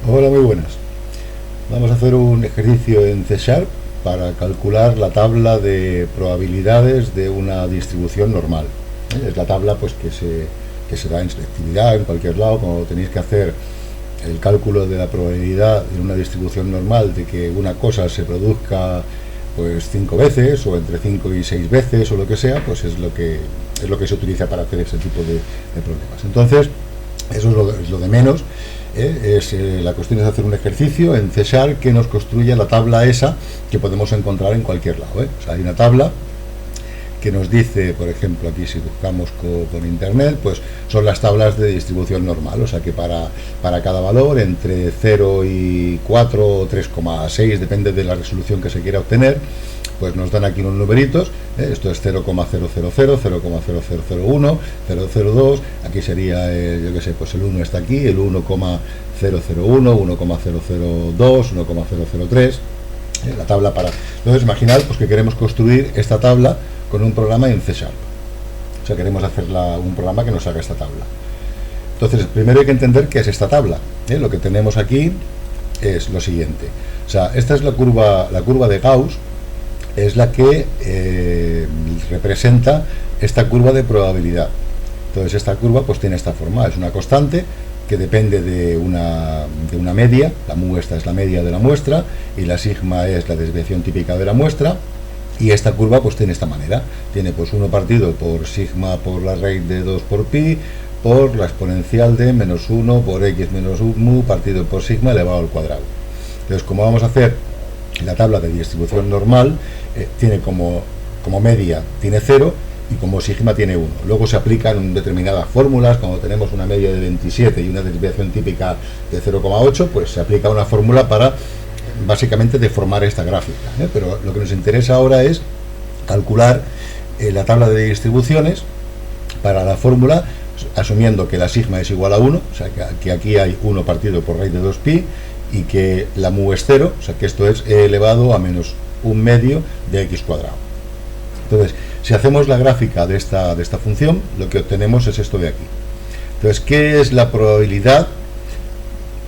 Hola, muy buenas. Vamos a hacer un ejercicio en C# para calcular la tabla de probabilidades de una distribución normal. Es la tabla pues que se da en selectividad en cualquier lado, cuando tenéis que hacer el cálculo de la probabilidad en una distribución normal de que una cosa se produzca pues 5 veces o entre 5 y 6 veces o lo que sea, pues es lo que se utiliza para hacer ese tipo de problemas. Entonces, eso es lo de menos. La cuestión es hacer un ejercicio en C# que nos construya la tabla esa que podemos encontrar en cualquier lado. O sea, hay una tabla que nos dice, por ejemplo, aquí si buscamos con internet, pues son las tablas de distribución normal, o sea que para cada valor entre 0 y 4 o 3,6, depende de la resolución que se quiera obtener, pues nos dan aquí unos numeritos. Esto es 0,000, 0,0001, 002, aquí sería, yo qué sé, pues el 1 está aquí, el 1,001, 1,002, 1,003, la tabla para... Entonces, imaginad pues que queremos construir esta tabla con un programa en C#. O sea, queremos hacer un programa que nos haga esta tabla. Entonces, primero hay que entender qué es esta tabla. Lo que tenemos aquí es lo siguiente. O sea, esta es la curva de Gauss, es la que representa esta curva de probabilidad. Entonces, esta curva pues tiene esta forma, es una constante que depende de una media. La mu esta es la media de la muestra y la sigma es la desviación típica de la muestra. Y esta curva pues tiene esta manera, tiene pues 1 partido por sigma por la raíz de 2 por pi por la exponencial de menos 1 por x menos mu partido por sigma elevado al cuadrado. Entonces, como vamos a hacer la tabla de distribución normal, tiene como media tiene 0 y como sigma tiene 1. Luego se aplican determinadas fórmulas, cuando tenemos una media de 27 y una desviación típica de 0,8, pues se aplica una fórmula para básicamente deformar esta gráfica, pero lo que nos interesa ahora es calcular la tabla de distribuciones para la fórmula, asumiendo que la sigma es igual a 1, o sea que aquí hay 1 partido por raíz de 2pi y que la mu es 0, o sea que esto es e elevado a menos 1/2 de x cuadrado. Entonces, si hacemos la gráfica de esta función, lo que obtenemos es esto de aquí. Entonces, ¿qué es la probabilidad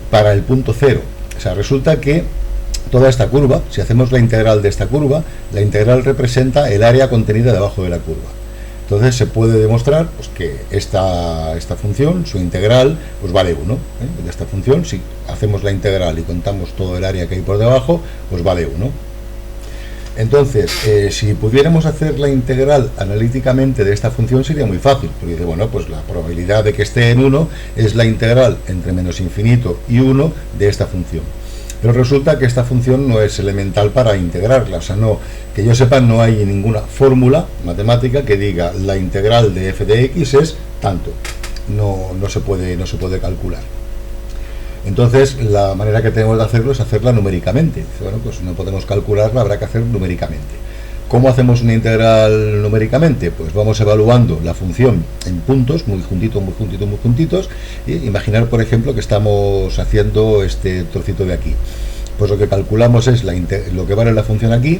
para el punto 0? O sea, resulta que toda esta curva, si hacemos la integral de esta curva, la integral representa el área contenida debajo de la curva. Entonces se puede demostrar pues, que esta función, su integral, pues vale 1. De esta función, si hacemos la integral y contamos todo el área que hay por debajo, pues vale 1. Entonces, si pudiéramos hacer la integral analíticamente de esta función sería muy fácil, porque dice, bueno, pues la probabilidad de que esté en 1 es la integral entre menos infinito y 1 de esta función. Pero resulta que esta función no es elemental para integrarla, o sea, no, que yo sepa, no hay ninguna fórmula matemática que diga la integral de f de x es tanto. No se puede calcular. Entonces, la manera que tenemos de hacerlo es hacerla numéricamente. Bueno, pues no podemos calcularla, habrá que hacer numéricamente. ¿Cómo hacemos una integral numéricamente? Pues vamos evaluando la función en puntos, muy juntitos, muy juntitos, muy juntitos. Y imaginar, por ejemplo, que estamos haciendo este trocito de aquí. Pues lo que calculamos es lo que vale la función aquí,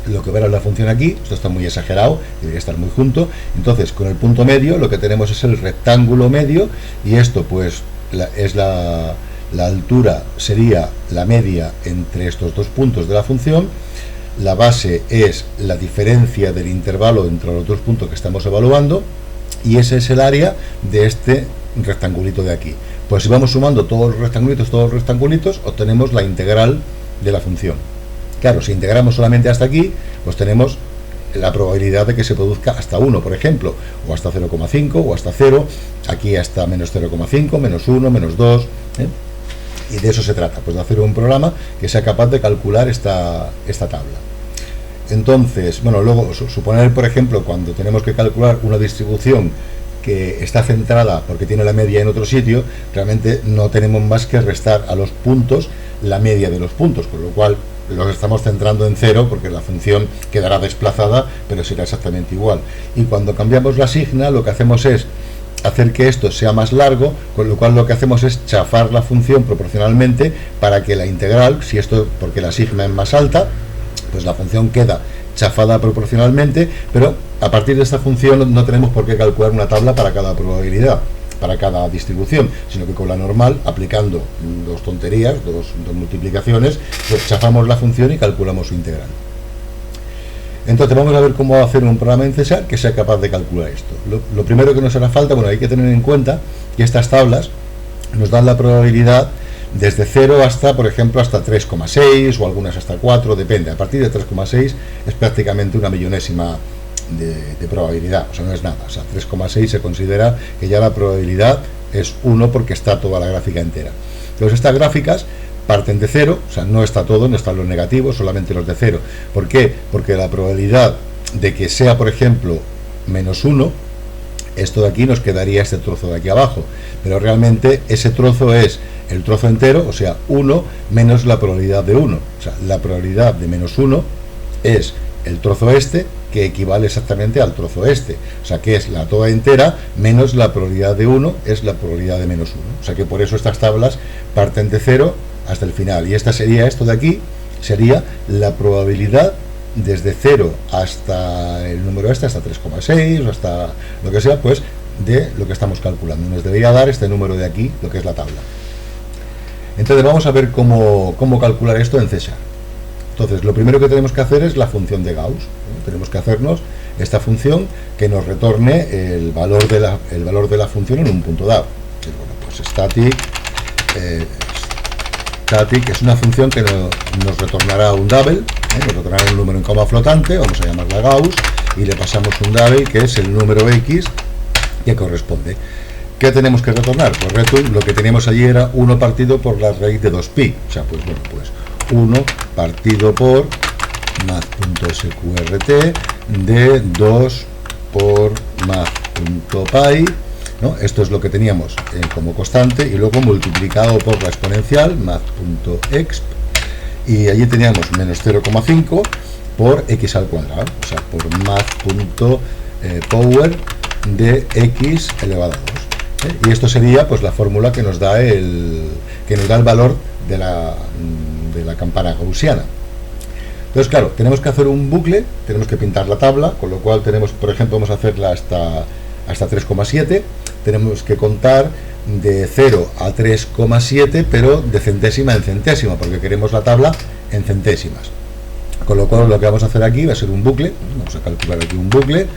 lo que vale la función aquí. Esto está muy exagerado, debería estar muy junto. Entonces, con el punto medio, lo que tenemos es el rectángulo medio, y esto, pues, la altura sería la media entre estos dos puntos de la función. La base es la diferencia del intervalo entre los dos puntos que estamos evaluando, y ese es el área de este rectangulito de aquí. Pues si vamos sumando todos los rectangulitos, obtenemos la integral de la función. Claro, si integramos solamente hasta aquí, pues tenemos la probabilidad de que se produzca hasta 1, por ejemplo, o hasta 0,5 o hasta 0, aquí hasta menos 0,5, menos 1, menos 2, y de eso se trata, pues de hacer un programa que sea capaz de calcular esta tabla. Entonces, bueno, luego suponer, por ejemplo, cuando tenemos que calcular una distribución que está centrada porque tiene la media en otro sitio, realmente no tenemos más que restar a los puntos la media de los puntos, con lo cual los estamos centrando en 0 porque la función quedará desplazada, pero será exactamente igual. Y cuando cambiamos la sigma, lo que hacemos es hacer que esto sea más largo, con lo cual lo que hacemos es chafar la función proporcionalmente para que la integral, si esto, porque la sigma es más alta, pues la función queda chafada proporcionalmente, pero a partir de esta función no tenemos por qué calcular una tabla para cada probabilidad. para cada distribución, sino que con la normal, aplicando dos tonterías, dos multiplicaciones, pues chafamos la función y calculamos su integral. Entonces vamos a ver cómo hacer un programa en César que sea capaz de calcular esto. Lo primero que nos hará falta, bueno, hay que tener en cuenta que estas tablas nos dan la probabilidad desde 0 hasta, por ejemplo, hasta 3,6 o algunas hasta 4, depende. A partir de 3,6 es prácticamente una millonésima de probabilidad, o sea, no es nada. O sea, 3,6 se considera que ya la probabilidad es 1 porque está toda la gráfica entera. Entonces estas gráficas parten de 0, o sea, no está todo, no están los negativos, solamente los de 0. ¿Por qué? Porque la probabilidad de que sea, por ejemplo, menos 1, esto de aquí nos quedaría este trozo de aquí abajo, pero realmente ese trozo es el trozo entero, o sea, 1 menos la probabilidad de 1. O sea, la probabilidad de menos 1 es el trozo este, que equivale exactamente al trozo este, o sea, que es la toda entera menos la probabilidad de 1 es la probabilidad de menos 1. O sea, que por eso estas tablas parten de 0 hasta el final, y esta sería, esto de aquí sería la probabilidad desde 0 hasta el número este, hasta 3,6 o hasta lo que sea, pues de lo que estamos calculando. Nos debería dar este número de aquí, lo que es la tabla. Entonces vamos a ver cómo calcular esto en César. Entonces lo primero que tenemos que hacer es la función de Gauss. Tenemos que hacernos esta función que nos retorne el valor de la función en un punto dado. Bueno, pues static es una función que nos retornará un double, nos retornará un número en coma flotante, vamos a llamarla Gauss, y le pasamos un double que es el número X que corresponde. ¿Qué tenemos que retornar? Pues lo que teníamos allí era 1 partido por la raíz de 2pi, o sea, pues bueno, pues 1 partido por math.sqrt de 2 por math.py, ¿no? Esto es lo que teníamos como constante, y luego multiplicado por la exponencial math.exp, y allí teníamos menos 0,5 por x al cuadrado, o sea, por math.power de x elevado a 2. Y esto sería pues la fórmula que nos da el valor de la campana gaussiana. Entonces, claro, tenemos que hacer un bucle, tenemos que pintar la tabla, con lo cual tenemos, por ejemplo, vamos a hacerla hasta 3,7, tenemos que contar de 0 a 3,7, pero de centésima en centésima, porque queremos la tabla en centésimas. Con lo cual lo que vamos a hacer aquí va a ser un bucle, vamos a calcular aquí un bucle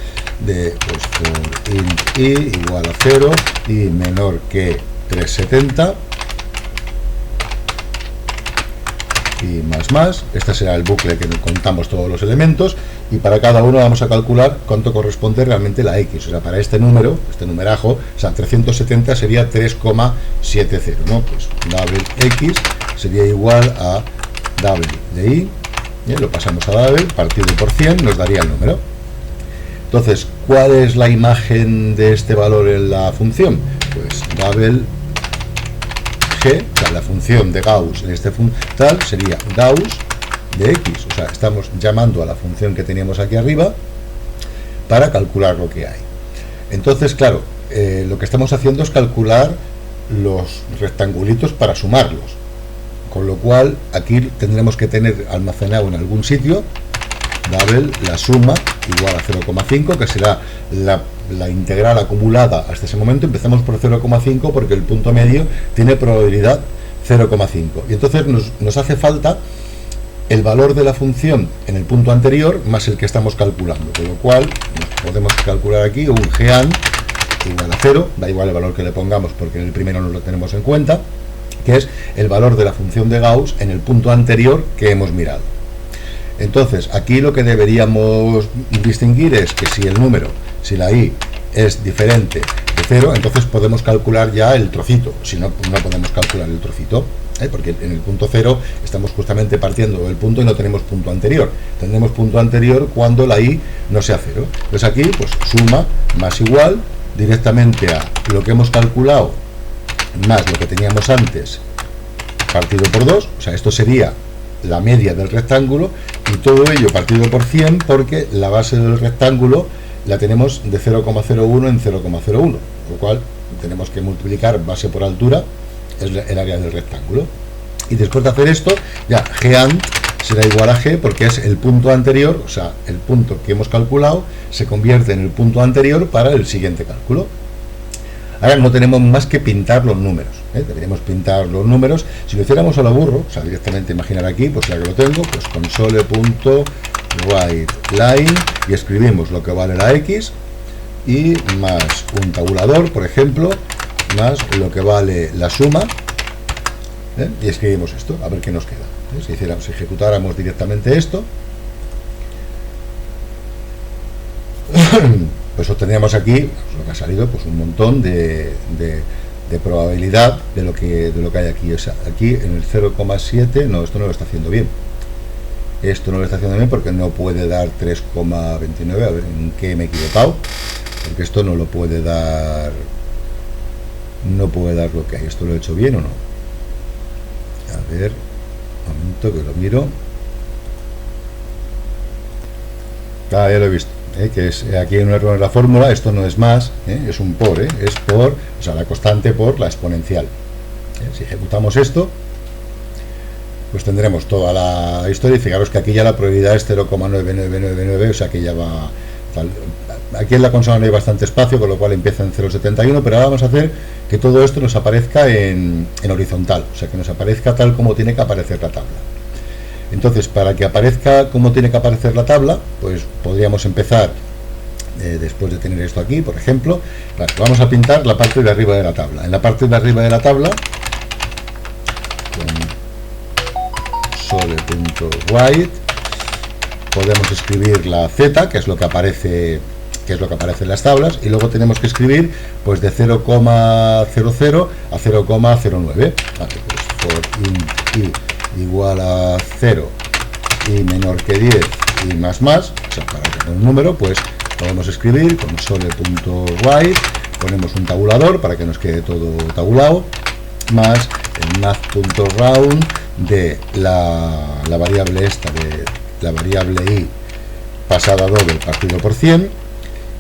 de pues, for int i igual a 0 y menor que 370 y más. Este será el bucle que contamos todos los elementos, y para cada uno vamos a calcular cuánto corresponde realmente la x. O sea, para este número, este numerajo, o sea, 370 sería 3,70, ¿no? Pues double x sería igual a double de i. Bien, lo pasamos a double, partido por 100, nos daría el número. Entonces, ¿cuál es la imagen de este valor en la función? Pues double g, o sea, la función de Gauss en este tal sería Gauss de x. O sea, estamos llamando a la función que teníamos aquí arriba para calcular lo que hay. Entonces, claro, lo que estamos haciendo es calcular los rectangulitos para sumarlos. Con lo cual, aquí tendremos que tener almacenado en algún sitio double la suma igual a 0,5, que será la integral acumulada hasta ese momento. Empezamos por 0,5 porque el punto medio tiene probabilidad 0,5. Y entonces nos hace falta el valor de la función en el punto anterior más el que estamos calculando. Con lo cual, podemos calcular aquí un geant igual a 0, da igual el valor que le pongamos porque en el primero no lo tenemos en cuenta, que es el valor de la función de Gauss en el punto anterior que hemos mirado. Entonces, aquí lo que deberíamos distinguir es que si el número, si la i es diferente de 0, entonces podemos calcular ya el trocito. Si no, no podemos calcular el trocito, porque en el punto 0 estamos justamente partiendo del punto y no tenemos punto anterior. Tendremos punto anterior cuando la i no sea 0. Entonces aquí, pues suma más igual directamente a lo que hemos calculado más lo que teníamos antes partido por 2, o sea, esto sería la media del rectángulo, y todo ello partido por 100 porque la base del rectángulo la tenemos de 0,01 en 0,01, lo cual tenemos que multiplicar base por altura, es el área del rectángulo. Y después de hacer esto, ya geant será igual a g porque es el punto anterior, o sea, el punto que hemos calculado se convierte en el punto anterior para el siguiente cálculo. Ahora no tenemos más que pintar los números, deberíamos pintar los números. Si lo hiciéramos a lo burro, o sea, directamente imaginar aquí, pues ya que lo tengo, pues console.writeLine y escribimos lo que vale la X y más un tabulador, por ejemplo, más lo que vale la suma, y escribimos esto, a ver qué nos queda. Si ejecutáramos directamente esto, pues obtendríamos aquí, pues lo que ha salido, pues un montón de probabilidad de lo que hay aquí. O sea, aquí en el 0,7, no, esto no lo está haciendo bien. Esto no lo está haciendo bien porque no puede dar 3,29. A ver, ¿en qué me he equivocado? Porque esto no lo puede dar. No puede dar lo que hay. ¿Esto lo he hecho bien o no? A ver, un momento que lo miro. Ah, ya lo he visto. Que es aquí hay un error en la fórmula. Esto no es más, es un por, es por, o sea, la constante por la exponencial. Si ejecutamos esto, pues tendremos toda la historia. Y fijaros que aquí ya la probabilidad es 0,9999, o sea que ya va tal. Aquí en la consola no hay bastante espacio, con lo cual empieza en 0,71, pero ahora vamos a hacer que todo esto nos aparezca en horizontal, o sea que nos aparezca tal como tiene que aparecer la tabla. Entonces, para que aparezca como tiene que aparecer la tabla, pues podríamos empezar, después de tener esto aquí, por ejemplo, vamos a pintar la parte de arriba de la tabla. En la parte de arriba de la tabla, con sole.write, podemos escribir la z, que es lo que aparece en las tablas, y luego tenemos que escribir pues de 0,00 a 0,09. Vale, pues for int i igual a 0 y menor que 10 y más, o sea, para tener un número, pues podemos escribir con sole.write, ponemos un tabulador para que nos quede todo tabulado, más el math.round de la variable esta, de la variable i pasada a doble partido por 100,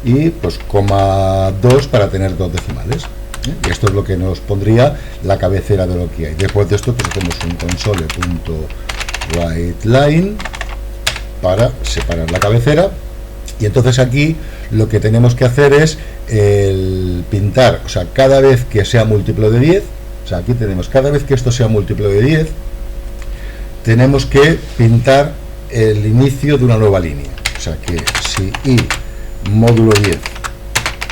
y pues 2 para tener dos decimales. Y esto es lo que nos pondría la cabecera de lo que hay. Después de esto, pues hacemos un console.writeLine para separar la cabecera, y entonces aquí lo que tenemos que hacer es el pintar, o sea, cada vez que sea múltiplo de 10, o sea, aquí tenemos, cada vez que esto sea múltiplo de 10, tenemos que pintar el inicio de una nueva línea. O sea, que si i módulo 10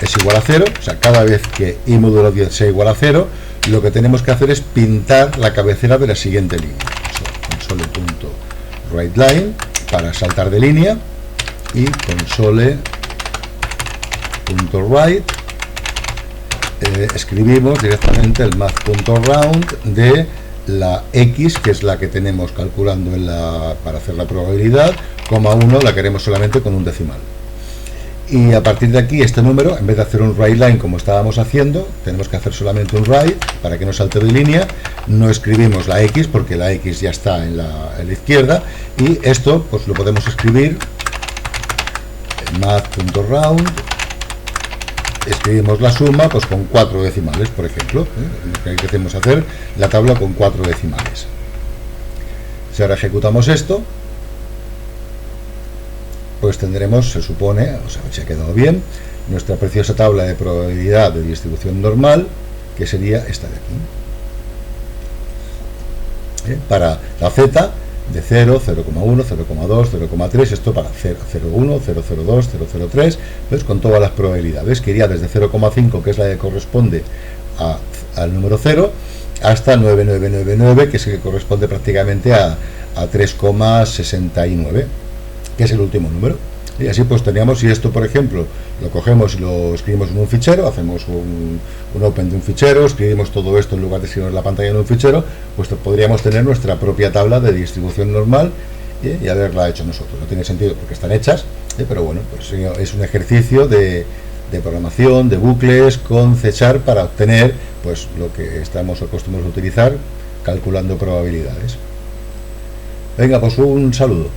es igual a 0, o sea, cada vez que i módulo 10 sea igual a 0, lo que tenemos que hacer es pintar la cabecera de la siguiente línea. Console.writeLine para saltar de línea, y console.write escribimos directamente el math.round de la x, que es la que tenemos calculando para hacer la probabilidad, 1 la queremos solamente con un decimal. Y a partir de aquí, este número, en vez de hacer un writeLine como estábamos haciendo, tenemos que hacer solamente un write para que no salte de línea. No escribimos la x porque la x ya está en la izquierda, y esto pues lo podemos escribir en math.round. Escribimos la suma pues con 4 decimales, por ejemplo, lo que hacemos hacer la tabla con 4 decimales. Si ahora ejecutamos esto, pues tendremos, se supone, o sea, se ha quedado bien, nuestra preciosa tabla de probabilidad de distribución normal, que sería esta de aquí. Para la z, de 0, 0,1, 0,2, 0,3, esto para 0, 0,1, 0,02, 0,03, pues con todas las probabilidades, que iría desde 0,5, que es la que corresponde al número 0, hasta 9999, que es el que corresponde prácticamente a 3,69, que es el último número. Y así pues teníamos, si esto por ejemplo lo cogemos y lo escribimos en un fichero, hacemos un open de un fichero, escribimos todo esto en lugar de escribir en la pantalla en un fichero, pues podríamos tener nuestra propia tabla de distribución normal y haberla hecho nosotros. No tiene sentido porque están hechas, pero bueno, pues es un ejercicio de programación, de bucles con C# para obtener pues lo que estamos acostumbrados a utilizar calculando probabilidades. Venga, pues un saludo.